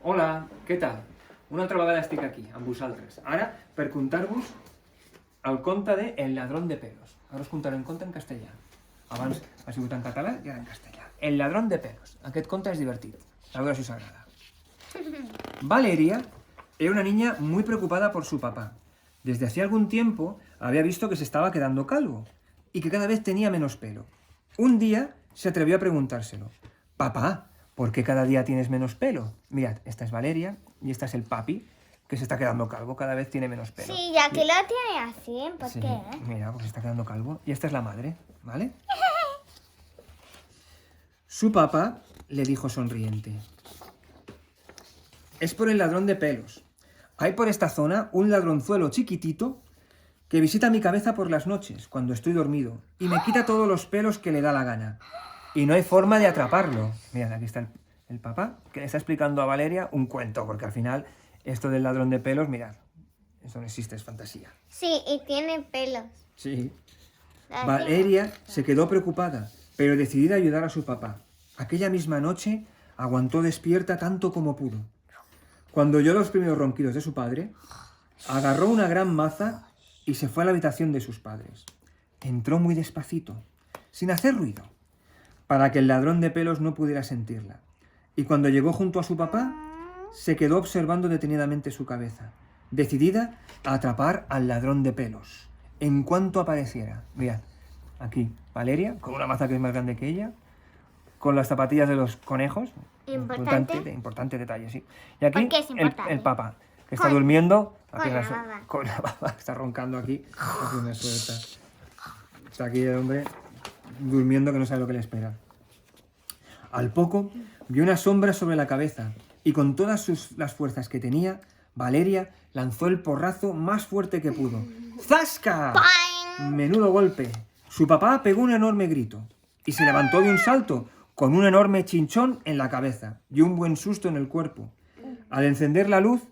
Hola, què tal? Una altra vegada estic aquí, amb vosaltres. Ara, per contar-vos el conte de El ladrón de pelos. Ara us contaré un conte en castellà. Abans ha sigut en català i ara en castellà. El ladrón de pelos. Aquest conte és divertit. A veure si us agrada. Valeria era una niña muy preocupada por su papá. Desde hacía algún tiempo había visto que se estaba quedando calvo y que cada vez tenía menos pelo. Un día se atrevió a preguntárselo. Papá, ¿por qué cada día tienes menos pelo? Mirad, esta es Valeria y esta es el papi, que se está quedando calvo, cada vez tiene menos pelo. Sí, ya que lo tiene así, ¿por Sí, qué? mira, pues se está quedando calvo. Y esta es la madre, ¿vale? Su papá le dijo sonriente. Es por el ladrón de pelos. Hay por esta zona un ladronzuelo chiquitito que visita mi cabeza por las noches, cuando estoy dormido, y me quita todos los pelos que le da la gana. Y no hay forma de atraparlo. Mirad, aquí está el papá, que le está explicando a Valeria un cuento, porque al final esto del ladrón de pelos, mirad, eso no existe, es fantasía. Sí, y tiene pelos. Sí. Así. Valeria se quedó preocupada, pero decidida a ayudar a su papá. Aquella misma noche aguantó despierta tanto como pudo. Cuando oyó los primeros ronquidos de su padre, agarró una gran maza y se fue a la habitación de sus padres. Entró muy despacito, sin hacer ruido, para que el ladrón de pelos no pudiera sentirla. Y cuando llegó junto a su papá, se quedó observando detenidamente su cabeza, decidida a atrapar al ladrón de pelos, en cuanto apareciera. Mirad, aquí, Valeria, con una maza que es más grande que ella, con las zapatillas de los conejos. Importante. Importante detalle, sí. Y aquí ¿Por qué es importante? el papá, que está Con- durmiendo. con aquí la en baba. con la baba, está roncando aquí. Aquí me suelta. Está aquí el hombre durmiendo que no sabe lo que le espera. Al poco, vio una sombra sobre la cabeza y con todas las fuerzas que tenía, Valeria lanzó el porrazo más fuerte que pudo. ¡Zasca! ¡Pam! Menudo golpe. Su papá pegó un enorme grito y se levantó de un salto con un enorme chinchón en la cabeza y un buen susto en el cuerpo. Al encender la luz,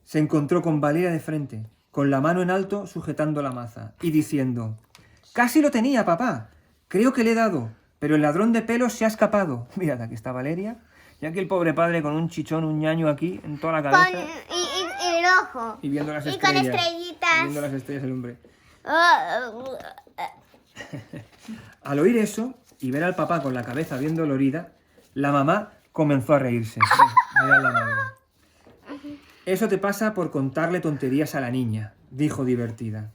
se encontró con Valeria de frente, con la mano en alto sujetando la maza y diciendo: «Casi lo tenía, papá. Creo que le he dado, pero el ladrón de pelos se ha escapado». Mirad, aquí está Valeria y aquí el pobre padre con un chichón, un ñaño aquí en toda la Con, cabeza y rojo. y viendo las Y con estrellas. estrellitas. Y viendo las estrellas el hombre. Oh, Al oír eso y ver al papá con la cabeza bien dolorida, la mamá comenzó a reírse. Mirad la madre. Eso te pasa por contarle tonterías a la niña, dijo divertida.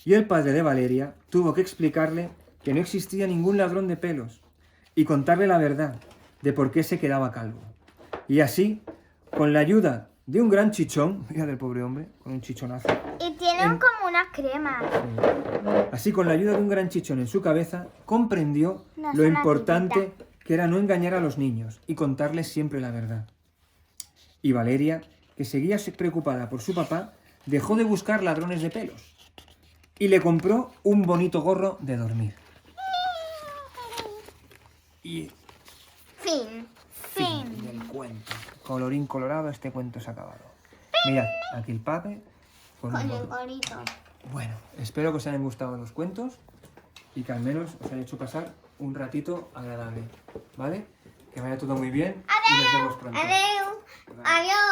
Y el padre de Valeria tuvo que explicarle que no existía ningún ladrón de pelos y contarle la verdad de por qué se quedaba calvo. Y así, con la ayuda de un gran chichón, mira del pobre hombre, con un chichonazo, y tienen como una crema. así con la ayuda de un gran chichón en su cabeza, comprendió Una lo zona importante que era no engañar a los niños y contarles siempre la verdad. Y Valeria, que seguía preocupada por su papá, dejó de buscar ladrones de pelos y le compró un bonito gorro de dormir. Y Fin. fin del cuento. Colorín colorado, este cuento se ha acabado. Mirad, aquí el padre con un Con el gorro. gorrito. Bueno, espero que os hayan gustado los cuentos y que al menos os haya hecho pasar un ratito agradable, ¿vale? Que vaya todo muy bien y nos vemos pronto. Adiós. Adiós.